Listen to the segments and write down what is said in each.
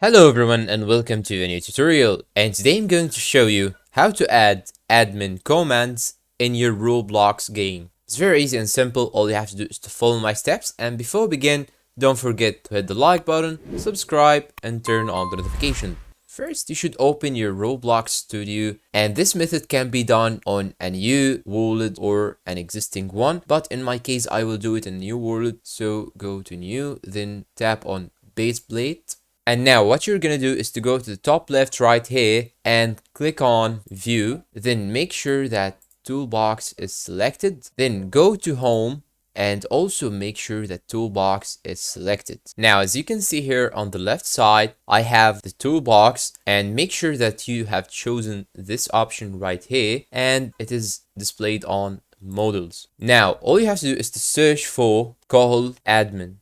Hello everyone and welcome to a new tutorial, and today I'm going to show you how to add admin commands in your Roblox game. It's very easy and simple. All you have to do is to follow my steps, and before we begin, don't forget to hit the like button, subscribe and turn on the notification. First, you should open your Roblox studio, and this method can be done on a new world or an existing one, but in my case I will do it in a new world. So go to new, then tap on base plate. And now what you're gonna do is to go to the top left right here and click on view, then make sure that toolbox is selected, then go to home and also make sure that toolbox is selected. Now as you can see here on the left side, I have the toolbox, and make sure that you have chosen this option right here and it is displayed on models. Now all you have to do is to search for Kohl Admin.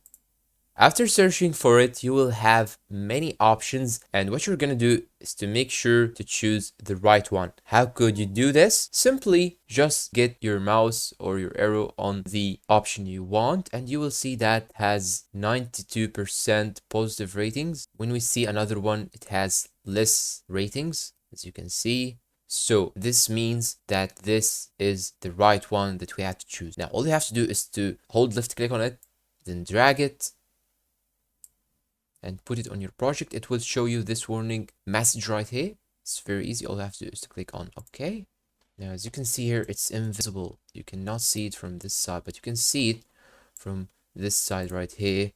After searching for it, you will have many options, and what you're gonna do is to make sure to choose the right one. How could you do this? Simply just get your mouse or your arrow on the option you want, and you will see that has 92% positive ratings. When we see another one, it has less ratings, as you can see. So this means that this is the right one that we have to choose. Now all you have to do is to hold left click on it, then drag it and put it on your project. It will show you this warning message right here. It's very easy. All you have to do is to click on OK. Now, as you can see here, it's invisible. You cannot see it from this side, but you can see it from this side right here.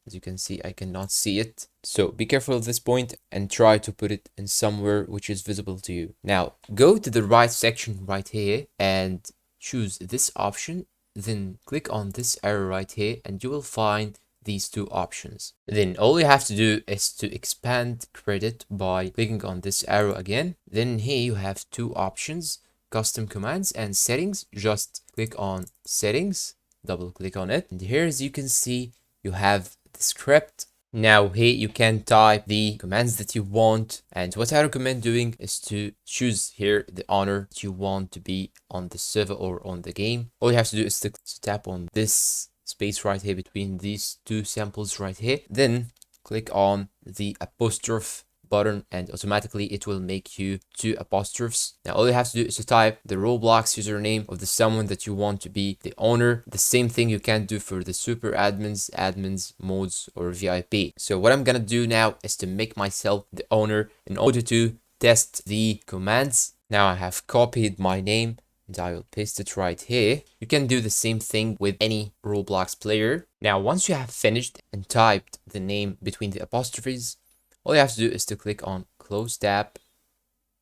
As you can see, I cannot see it. So be careful at this point and try to put it in somewhere which is visible to you. Now, go to the right section right here and choose this option. Then click on this arrow right here and you will find these two options. Then all you have to do is to expand credit by clicking on this arrow again. Then here you have two options, custom commands and settings. Just click on settings, double click on it, and here as you can see you have the script. Now here you can type the commands that you want, and what I recommend doing is to choose here the owner that you want to be on the server or on the game. All you have to do is to tap on this space right here between these two samples right here, then click on the apostrophe button and automatically it will make you two apostrophes. Now all you have to do is to type the Roblox username of the someone that you want to be the owner. The same thing you can do for the super admins, mods or VIP. So what I'm gonna do now is to make myself the owner in order to test the commands. Now I have copied my name and I will paste it right here. You can do the same thing with any Roblox player. Now, once you have finished and typed the name between the apostrophes, all you have to do is to click on close tab,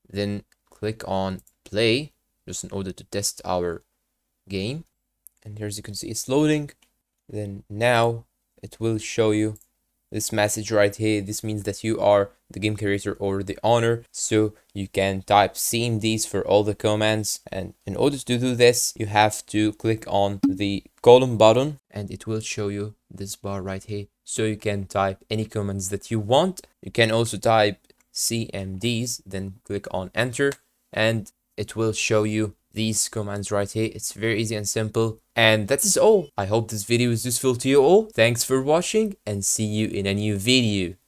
then click on play, just in order to test our game. And here as you can see, it's loading. Then now it will show you this message right here. This means that you are the game creator or the owner, so you can type CMDs for all the commands. And in order to do this, you have to click on the column button and it will show you this bar right here, so you can type any commands that you want. You can also type CMDs, then click on enter and it will show you these commands right here. It's very easy and simple, and that is all. I hope this video is useful to you all. Thanks for watching and see you in a new video.